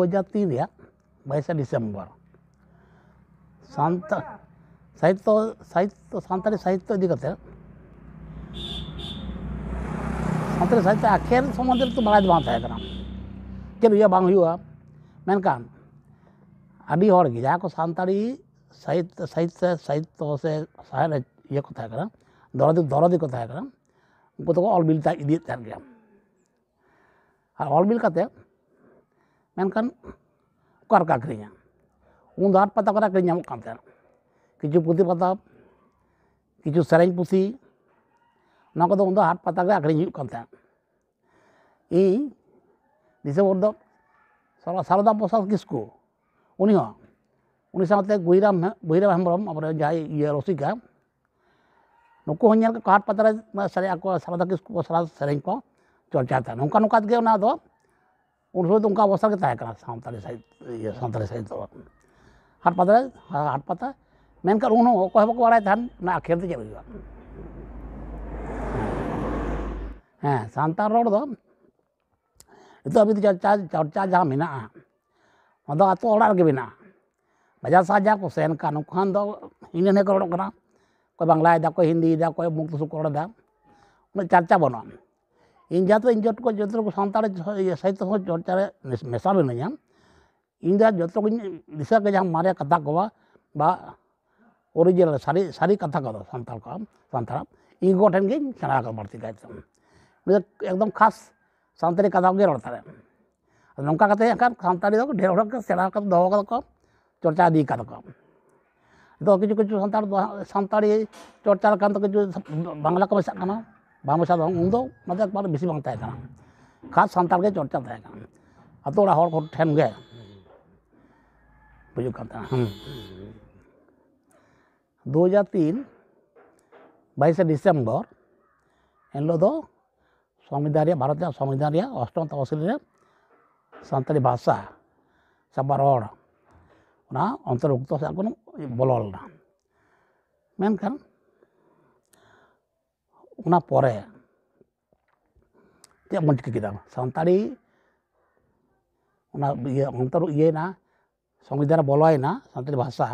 2003 ᱨᱮᱭᱟᱜ 22 ᱰᱤᱥᱮᱢᱵᱚᱨ ᱥᱟᱱᱛᱟᱲᱤ ᱥᱟᱦᱤᱛᱛᱚ ᱤᱫᱤ ᱠᱟᱛᱮ ᱥᱟᱱᱛᱟᱲᱤ ᱥᱟᱦᱤᱛᱛᱚ ᱟᱠᱷᱮᱨ ᱥᱚᱢᱵᱚᱱᱫᱷᱮ ᱛᱚ ᱵᱟᱲᱟᱭ ᱫᱚ ᱵᱟᱝ ᱛᱟᱦᱮᱸ ᱠᱟᱱᱟ, ᱪᱮᱫ ᱦᱩᱭᱩᱜᱼᱟ ᱵᱟᱝ ᱦᱩᱭᱩᱜᱼᱟ, ᱢᱮᱱᱠᱷᱟᱱ ᱟᱹᱰᱤ ᱦᱚᱲ ᱜᱮ ᱡᱟᱦᱟᱸ ᱠᱚ ᱥᱟᱱᱛᱟᱲᱤ ᱥᱟᱦᱤᱛᱛᱚ ᱥᱮ ᱥᱟᱦᱮᱵ ᱤᱭᱟᱹ ᱠᱚ ᱛᱟᱦᱮᱸ ᱠᱟᱱᱟ, ᱫᱚᱨᱚᱫᱤ ᱠᱚ ᱛᱟᱦᱮᱸ ᱠᱟᱱᱟ, उनको तो ऑल बिल इदियत तहन गया और ऑल बिल काते मेनखान ओकार का आखरिया उन हाट पाता को आखरिया नामक कान तहन किछु पुथि पाता किछु सेरेंज पुथि ना को उन हाट पाता के आखरिया हुयुग कान तहन ᱤᱧ ᱰᱤᱥᱮᱢᱵᱚᱨ ᱫᱚ ᱥᱟᱨᱚᱫᱟ ᱯᱨᱚᱥᱟᱫ ᱠᱤᱥᱠᱩ उनी साथे गुहिराम हेम्ब्रम अपने जहाँ ये रसिका नुकु हन को हाट पाता सेरे को सारदा किस्कु को सेरें को चर्चा था नौका नौका के उन समय तो उनका अवस्था के तहकना सानताली साहित्य हाट पाता मेनखान उन अकय बाको बाड़ाय थान ना आखिर ते चेद हुयुगा हाँ सानताल रोड दो नितो अभी चर्चा जहाँ मेना अदो आतो ओड़ा रगे मेना बाजार साह जहाँ को सेन का नुखान दो हिंदी को रोड कना कोई बांग्ला कोई हिंदी कोई मुक्त सुख को रोड़ा उन चर्चा बना इन जाते इन जत को सानताली साहित्य चर्चा मेसा मिनाया इन जो को दिशा के जहाँ मारे कथा को बा ओरिजिनल सारी कथा को सानताल को सानताल इन को ठेन गे सेना को बढ़ती गए एकदम खास सानताली कथा के रोड़ता है नौका करते सानताली ढेर हड़ के सेना को दो को चर्चा दी का तो किछु किछु सानताली चर्चा तो किछु बांग्ला को मेसा बांग मेसा उन दो मतलब बार बेसी बांग तहकना खास सानताल के चर्चा तहकना अतो ओड़ा हड़ को ठेन गे बुझुग कान तहना 2003 22 डिसेम्बर एनलो दो संविधान भारत संविधान अष्टम तहसिल सानताली भाषा सब्बा रोड़ अंतर्भुक्त से बोलना मेनखान उना परे चेक बन चिका सानताली अंतर इयेना संविधान बोलना सानताली भाषा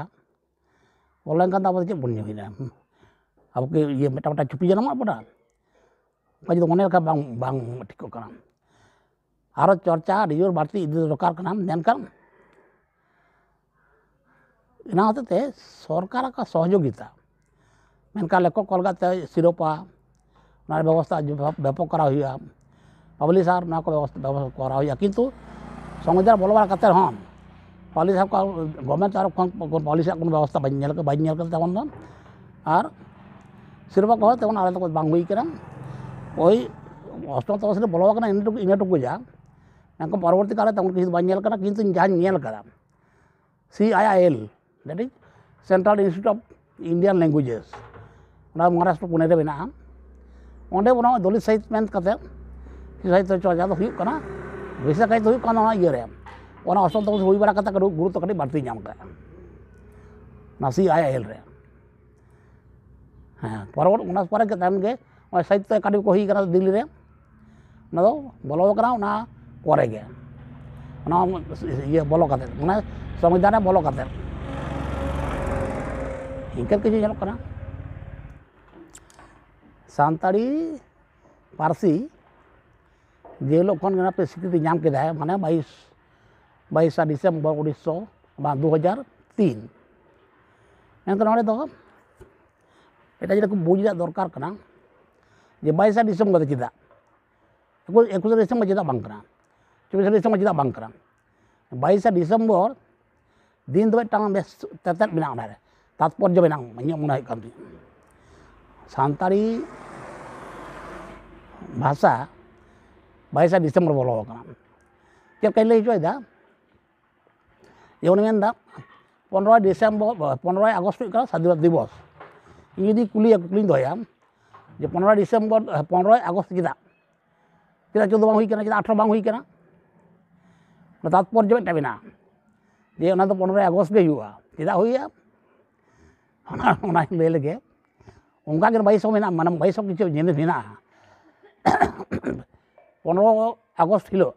बोलन अब चेक बन हुईना अब के ये मेटा चुपी जाना बड़ा जो मन बांग ठीक और चर्चा रिजोर बाड़ती इदी दरकार मेनखान इन हते सरकार का सहयोगिता मेनका लेखक कलगाते सिरोपा व्यवस्था व्यापक करा हुआ पब्लिशार को व्यवस्था करा हुआ किंतु संविधान बोलबार करते हम पब्लिशार को गवर्नमेंट तरफ पब्लिशार को व्यवस्था बन और सिरोपा को तेमन आले तो बांग हुई करा ओई अष्टम तहसिल बोलवा इनटुकु जा मेनका परवर्ती काले तेमन किसी बन किंतु जहाँ करा CIIL that is Central Institute of Indian Languages Maharashtra Pune रे मेना ओंडे बना दलित साहित्य मेन कते साहित्य चर्चा तो हुयुग कना विशेष कायते हुयुग कना इये रे ओना अष्टम तहसिल हुई बड़ा कते गुरुत्व कटी बाड़ती नाम का ना CIIL रे हाँ परवर उना परे के तान गे साहित्य अकादमी को हुई कना दिल्ली रे ना दो बोलो कना उना परे गे उना ये बोलो कते उना संविधान बोलो कते इनका किसी जन कना सानताली पारसी जे लोग खन पे स्वीकृति नाम के माने 22 डिसेम्बर 2003 मेनखान नोडे दो एटा जेटा को बुझ दरकार कना जे 22 डिसेम्बर चेदा 21 डिसेम्बर चेदा बांग कना 24 डिसेम्बर चेदा बांग कना 22 डिसेम्बर दिन दो टांग बेस तेतेत बिना उनारे तात्पर्य बिना मने मन है कांती सानताली भाषा 22 डिसेम्बर बोलो कना चेक कई लई होइदा जेवन मेनदा 15 डिसेम्बर 15 अगस्त का स्वाधीनता दिवस यदि कुली दोया जे 15 डिसेम्बर 15 अगस्त चेदा 14 बांग हुई कना चेदा 18 बांग हुई कना तात्पर्य मिटा बिना जे उना तो 15 अगस्त के हुआ चेदा हुआ लय लगे उनका 22 मेना माने 22 किसी जिनिस मेना 15 अगस्त हिलो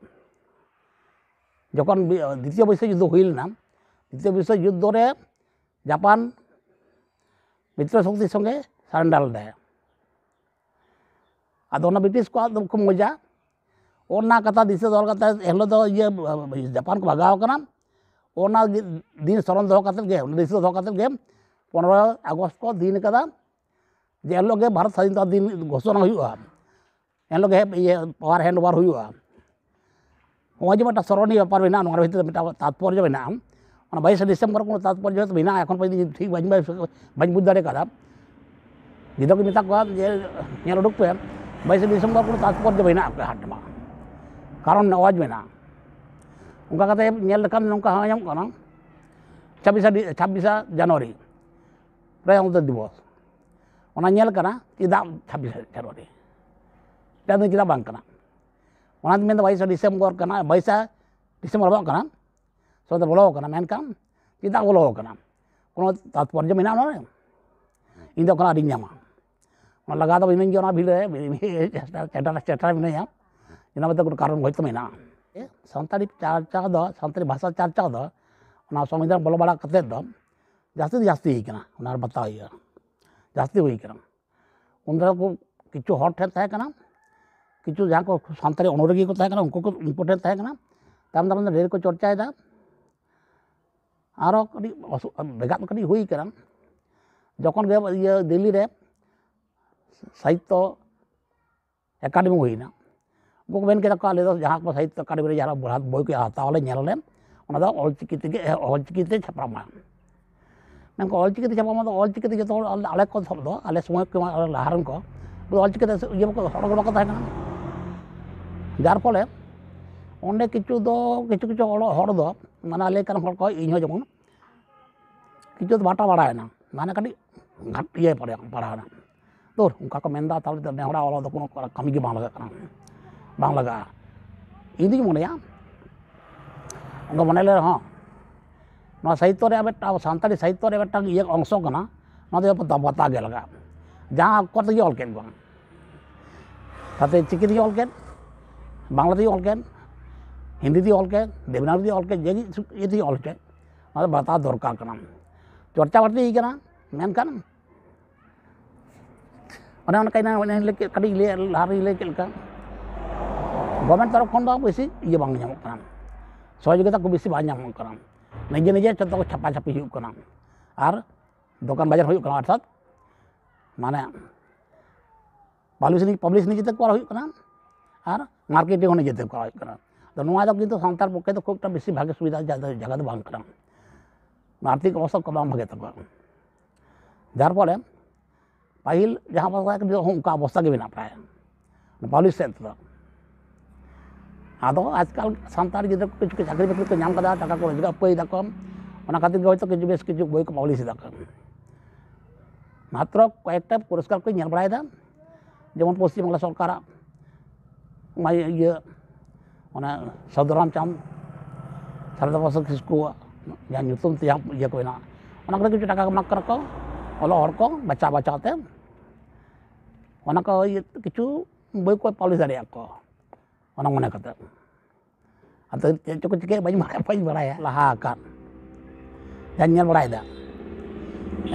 যখন দ্বিতীয় বিশ্বযুদ্ধ হইল না, দ্বিতীয় বিশ্বযুদ্ধ রে জাপান মিত্র শক্তির সঙ্গে সারেন্ডার দেয়। আদো না ব্রিটিশ को तो खूब मजा ओना कथा दिशा दल कथा एहलो तो ये जापान को भगाव कना ओना दिन स्मरण दो कते गे दिशा दो कते गे 15 अगस्त को दिन कदा जे एहलो गे भारत स्वाधीनता दिन घोषणा हुआ एहलो गे ये पावर हैंड ओवर हुआ होय जे मटा स्मरणीय व्यापार बिना नोर भीतर मिटा तात्पर्य बिना ओना 22 डिसेंबर को तात्पर्य बिना এখন পর্যন্ত ঠিক বাñ বুঝ দাঁড়ে কাদা गिदो को मिता को जे ñel उडुक पे 22 डिसेंबर को तात्पर्य बिना पे हाट मा कारण आवाज बिना उनका कते ñel लेखान नोंका हायाम कना 26 जनवरी प्रजातंत्र दिवस ओना ñel कना चिदा 26 जनवरी ता चिदा बांग कना ओना मेन 22 डिसेंबर कना 22 डिसेंबर बा कना सो तो बोलो कना मेन काम चिदा बोलो कना कोनो तात्पर्य बिना ना इन दो कना आदि ᱧᱟᱢᱟ ओना लगा दो बिमिन जोना भिले चेटा बिना ina bata ko karon hoyto mena santali charcha do santali bhasha charcha do ona samvidhan bolo bada kate do jasti kana ona bata hoya jasti hoy kana undra ko kichu hot he tahe kana kichu jahan ko santali onoragi ko tahe kana unko ko important tahe kana tam tam ढेर को चर्चा दा आरो कडी बेगात कडी होई kana जखन गे ये दिल्ली रे साहित्य एकाडेमी होइना उनको मेन के आले जहाँ को साहित्य अकादमी जहाँ बढ़ा बई को हतावले नेलले ऑलचिकी ऑलचिकी छापामा मैं ऑलचिकी छापामा ऑलचिकी जो आले को सब आले समय को लहारन को ऑलचिकी ये बाको ताहे kana जार फले ओंडे किछु किछु हर दो माने आले कान हर को इन जेमन किछु बाटा बाड़ायना माने कटी घाट ये पढ़ाना तो उनका को मेनदा ताले नेहड़ा वाला दो कोनो कमी के बांग लगा kana bang laga ini gimana ya enggak mana le ha no sahitya re abeta santali sahitya re abeta ye অংশ kana no de bata ge laga jahan ko te ol ken bang tate chiki di ol ken bangla di ol ken hindi di ol ken devanagari di ol ken je ye di ol ken no bata dorkar kana chorcha barti kana men kan ona kaina ona le kadi le lari le kelka government तरफ खन बेसि ये बांग नामक कना सहयोगिता को बेसि बांग नामक कना निजे निजे जतो छापा छापी हुई कना और दुकान बाजार हुई कना अर्थात माने पब्लिश निजे तक हुई कना और मार्केटिंग निजे तक हुई कना तो नोआ दो किंतु संतार पक्षे तो खूबटा बेसि भागे सुविधा जगह दो बांग कना आर्थिक अवस्था को बांग भागे तक जार फले पाहिल जहाँ पास उनका अवस्था के बिना प्राय पब्लिश सेट आदो आजकल सानताल गिद्रा को किछु चाकरी बाकरी को नाम कदा टाका को रोजगार पई दाको ओना खातिर गे होयतो किछु बेस किछु बई को पब्लिश दाको मात्र कयेकटा पुरस्कार को नेल बड़ाय दा जेमन पश्चिम बांगला सरकार माय ये ओना सदराम चाम सरदा बस किसको या ᱧᱩᱛᱩᱢ ते ये को ना ओना को किछु टाका माक कर को ओलो हर को बच्चा बचाते ओना को ये किछु बई को पब्लिश दाड़िया को ओना मने कते अतो चेक को चिके बाई बड़ाया लाहा कान जान नेल बड़ाय दा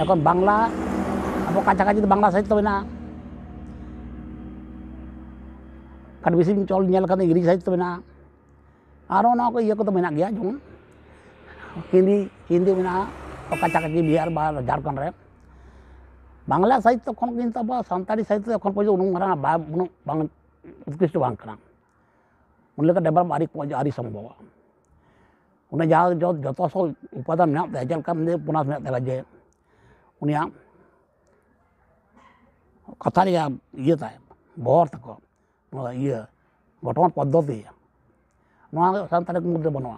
এখন বাংলা अब কাছাকাছি বাংলা সাহিত্য বিনা kan bisi চল নেল কাতে ইংরেজি সাহিত্য বিনা আর ওনা को ইয়ে को মেনা গিয়া যেমন হিন্দি বিনা কাছাকাছি বিহার বা ঝাড়খণ্ড রে বাংলা সাহিত্য কোন কিন্তু अब সান্তালি সাহিত্য এখন পর্যন্ত উনুং মারা বাং उत्कृष्ट बांग kana उनले का डेवलप आरी संभव उन्हें जहाँ जो जो सो उपादान में चलका पुनास में जे उनिया कथा ये बहर तक ये गठन पद्धति सानताली मुद्दे बनवा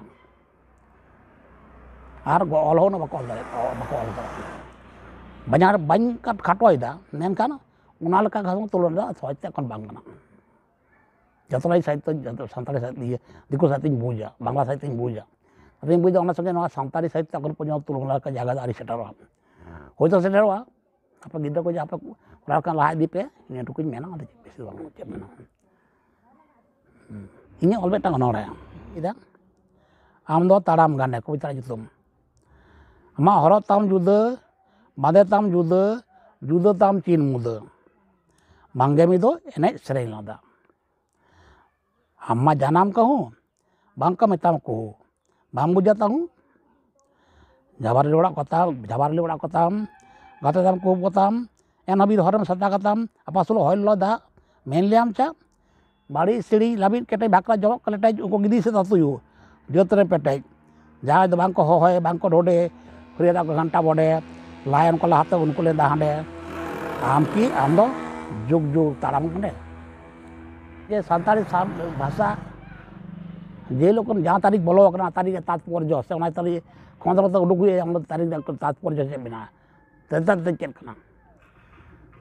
और ऑल हो बाको ऑल बाको ऑल बजार बाñ खाटोदा मेनखान उना लेका घास तुलन सहजते एखन बांग kana जतनाई साहित्य जो सानताली साहित्य दिको साहित्य बुझा बांगला साहित्य बुझा अभी बुझा उना संगे नवा सानताली साहित्य अखन पर्यन्त तुलना का जगह आरी सेटरवा होयतो सेटरवा apa गिद्रा को apa कोराkan लाहा इदी पे इन टुकुኝ मेना आदि बेसि बांग मेना इन्हें ऑल बेटा नोरे इदा ᱟᱢ ᱫᱚ ᱛᱟᱲᱟᱢ ᱜᱟᱱᱮ ᱠᱚᱵᱤᱛᱟ ᱧᱩᱛᱩᱢ ᱟᱢᱟᱜ ᱦᱚᱨᱚᱜ ᱛᱟᱢ ᱡᱩᱫᱟᱹ ᱵᱟᱸᱫᱮ ᱛᱟᱢ ᱡᱩᱫᱟᱹ ᱡᱩᱫᱟᱹ ᱛᱟᱢ ᱪᱤᱱ ᱢᱩᱫᱟᱹ ᱵᱟᱝᱜᱮ ᱢᱤᱫ ᱫᱚ ᱮᱱᱮᱡ ᱥᱮᱨᱮᱧ ᱞᱟᱸᱫᱟ ᱟᱢ ᱢᱟ ᱡᱟᱱᱟᱢ ᱠᱟᱹᱦᱩ ᱵᱟᱝ ᱠᱚ ᱢᱮᱛᱟᱢ ᱠᱩᱦᱩ ᱵᱟᱢ ᱵᱩᱡᱟ ᱛᱟᱦᱩ ᱡᱟᱵᱟᱨᱞᱤ ᱚᱲᱟᱜ ᱠᱚᱛᱟᱢ ᱜᱟᱛᱮ ᱛᱟᱢ ᱠᱩᱦᱩ ᱠᱚᱛᱟᱢ ᱮᱱ ᱦᱟᱹᱵᱤᱡ ᱦᱚᱨᱮᱢ ᱥᱟᱛᱟ ᱠᱟᱛᱟᱢ ᱟᱯᱟᱥᱩᱞ ᱦᱚᱭ ᱞᱚᱞᱚ ᱫᱟᱜ ᱢᱮᱱ ᱞᱮᱭᱟᱢ ᱪᱟ ᱵᱟᱹᱲᱤᱡ ᱥᱤᱲᱤᱡ ᱞᱟᱹᱵᱤᱫ ᱠᱮᱴᱮᱡ ᱵᱷᱟᱠᱨᱟ ᱡᱚᱦᱚᱜ ᱠᱟᱞᱮᱴᱮᱡ ᱩᱱᱠᱩ ᱜᱤᱫᱤ ᱥᱮᱫ ᱛᱩᱭᱩ ᱡᱟᱹᱛ ᱨᱮ ᱯᱮᱴᱮᱡ ᱡᱟᱦᱟᱸᱭ ᱫᱚ ᱵᱟᱝ ᱠᱚ ᱦᱚᱦᱚᱭ ᱵᱟᱝ ᱠᱚ ᱰᱚᱰᱮ ᱦᱩᱨᱤᱭᱟᱹ ᱠᱚ ᱜᱷᱟᱱᱴᱟ ᱵᱚᱰᱮ ᱞᱟᱭᱚᱱ ᱠᱚ ᱞᱟᱦᱟᱛᱮ ᱩᱱᱠᱩ ᱞᱮᱫᱟ ᱦᱟᱸᱰᱮ ᱟᱢ ᱠᱤ ᱟᱢ ᱫᱚ ᱡᱩᱜᱽ ᱡᱩᱜᱽ ᱛᱟᱲᱟᱢ ᱠᱟᱱᱮ ᱡᱮ ᱥᱟᱱᱛᱟᱲᱤ ᱵᱷᱟষᱟ ᱡᱮᱦᱤᱞᱳᱜ ᱡᱟᱦᱟᱸ ᱛᱟᱹᱨᱤᱠᱷ ᱵᱚᱞᱚ ᱟᱠᱟᱱᱟ ᱛᱟᱹᱨᱤᱠᱷ ᱛᱟৎᱯᱚᱨᱡᱚ ᱥᱮ ᱚᱱᱟ ᱛᱟᱹᱨᱤᱠᱷ ᱠᱷᱚᱸᱫᱽᱨᱚ ᱛᱮ ᱩᱰᱩᱠ ᱦᱩᱭᱩᱜᱼᱟ ᱚᱱᱟ ᱛᱟᱹᱨᱤᱠᱷ ᱛᱟৎᱯᱚᱨᱡᱚ ᱪᱮᱫ ᱢᱮᱱᱟᱜᱼᱟ ᱛᱮᱫ ᱪᱮᱫ ᱠᱟᱱᱟ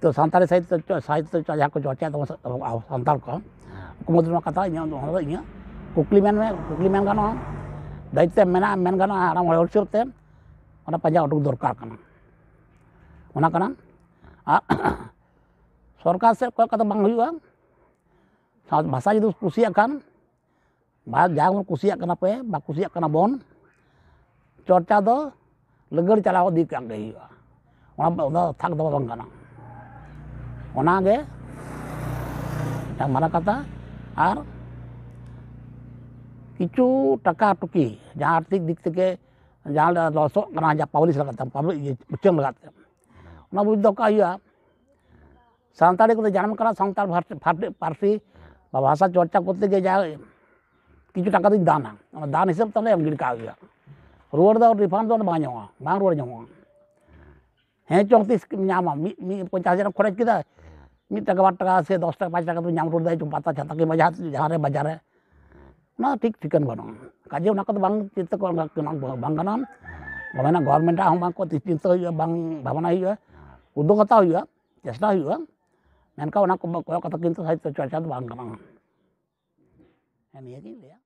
ᱛᱚ ᱥᱟᱱᱛᱟᱲᱤ ᱥᱟᱦᱤᱛᱛᱚ ᱡᱟᱦᱟᱸ ᱠᱚ ᱪᱚᱨᱪᱟᱭ ᱛᱟᱵᱚᱱ ᱥᱟᱱᱛᱟᱲ ᱠᱚ ᱩᱱᱠᱩ ᱢᱚᱫᱽᱫᱷᱮ ᱱᱚᱣᱟ ᱠᱟᱛᱷᱟ ᱤᱧᱟᱹᱜ ᱠᱩᱠᱞᱤ ᱢᱮᱱ ᱜᱟᱱᱚᱜᱼᱟ ᱫᱟᱭᱤᱛᱛᱚ ᱢᱮᱱᱟᱜᱼᱟ ᱢᱮᱱ ᱜᱟᱱᱚᱜᱼᱟ ᱦᱟᱲᱟᱢ ᱦᱚᱲ ᱦᱤᱥᱟᱹᱵ ᱛᱮ ᱚᱱᱟ ᱯᱟᱸᱡᱟ ᱩᱰᱩᱠ ᱫᱚᱨᱠᱟর ᱠᱟᱱᱟ ᱚᱱᱟ ᱠᱟᱱᱟ ᱟᱨ ᱥᱚᱨᱠᱟর ᱥᱮᱫ ᱠᱚᱭᱚᱜ ᱠᱟᱛᱮ ᱵᱟᱝ ᱦᱩᱭᱩᱜᱼᱟ ᱵᱷᱟষᱟ ᱡᱩᱫᱤ ᱠᱩᱥᱤᱭᱟᱜ ᱠᱷᱟᱱ ᱡᱟᱦᱟᱸ ᱵᱚᱱ ᱠᱩᱥᱤᱭᱟᱜ ᱠᱟᱱᱟ ᱯᱮ ᱵᱟ ᱠᱩᱥᱤᱭᱟᱜ ᱠᱟᱱᱟ ᱵᱚᱱ ᱪᱚᱨᱪᱟ ᱫᱚ ᱞᱟᱹᱜᱟᱹᱲ ᱪᱟᱞᱟᱣ ᱤᱫᱤ ᱠᱟᱜ ᱜᱮ ᱦᱩᱭᱩᱜᱼᱟ ᱚᱱᱟ ᱛᱷᱟᱠ ᱫᱚ ᱵᱟᱝ ᱠᱟᱱᱟ ᱚᱱᱟᱜᱮ ᱢᱤᱫᱴᱟᱝ ᱢᱟᱨᱟᱝ ᱠᱟᱛᱷᱟ ᱟᱨ ᱠᱤᱪᱷᱩ ᱴᱟᱠᱟ ᱴᱩᱠᱤ ᱡᱟᱦᱟᱸ ᱟᱨᱛᱷᱤᱠ ᱫᱤᱠ থেকে ᱡᱟᱦᱟᱸ ᱞᱚᱥᱚᱜ ᱠᱟᱱᱟ ᱡᱟᱦᱟᱸ ᱯᱟᱵᱽᱞᱤᱥ ᱞᱟᱜᱟᱫ ᱩᱪᱷᱟᱹᱱ ᱞᱟᱜᱟᱫ ᱛᱮ ᱚᱱᱟ ᱵᱩᱡᱽ ᱫᱚᱦᱚ ᱠᱟᱜ ᱦᱩᱭᱩᱜᱼᱟ ᱥᱟᱱᱛᱟᱲᱤ ᱠᱚᱫᱚ ᱡᱟᱱᱟᱢ ᱠᱟᱱᱟ ᱥᱟᱱᱛᱟᱲ ᱯᱟᱹᱨᱥᱤ বা ভাষা চর্চা করতে গিয়ে যা কিছু টাকা দিন দানা অনা দান হিসেব তাহলে এম গিড় কাজ হইয়া রুয়ার দাও রিফান্ড দাও বাং ᱧᱟᱢᱚᱜᱼᱟ বাং রুয়ার ᱧᱟᱢᱚᱜᱼᱟ হ্যাঁ চং তিস ᱧᱟᱢᱟ 50,000 খরচ কেদা 1 টাকা 2 টাকা সে 10 টাকা 5 টাকা তুমি ᱧᱟᱢ রুয়ার দাই পাতা ছাতা কি ᱡᱟᱦᱟᱸ ᱨᱮ ᱵᱟᱡᱟᱨ ᱨᱮ ᱚᱱᱟ ᱴᱷᱤᱠ ᱴᱷᱤᱠᱟᱹᱱ ᱵᱟᱹᱱᱩᱜᱼᱟ ᱠᱟᱡᱮ ᱚᱱᱟ ᱠᱚᱫᱚ ᱵᱟᱝ ᱪᱤᱱᱛᱟᱹ ᱠᱚ ᱵᱟᱝ ᱜᱟᱱᱚᱜᱼᱟ ᱢᱟᱱᱮ ᱜᱚᱵᱷᱚᱨᱱᱢᱮᱱᱴ ᱦᱚᱸ ᱵᱟᱝ ᱠᱚ ᱪᱤᱱᱛᱟᱹ ᱦᱩᱭᱩᱜᱼᱟ ᱵᱟᱝ ᱵᱷᱟᱵᱽᱱᱟ ᱦᱩᱭᱩᱜᱼᱟ ᱩদ্যোগ ᱦᱟᱛᱟᱣ ᱦᱩᱭᱩᱜᱼᱟ ᱪᱮᱥᱴᱟ ᱦᱩᱭᱩᱜᱼᱟ ᱢᱮᱱᱠᱷᱟᱱ ᱚᱱᱟ ᱠᱚᱭᱚᱜ ᱠᱟᱛᱮ ᱠᱤᱱᱛᱩ ᱥᱟᱦᱤᱛᱛᱚ ᱪᱚᱨᱪᱟ ᱫᱚ ᱵᱟᱝ ᱜᱟᱱᱚᱜᱼᱟ ᱱᱤᱭᱟᱹᱜᱤᱧ ᱞᱟᱹᱭᱟ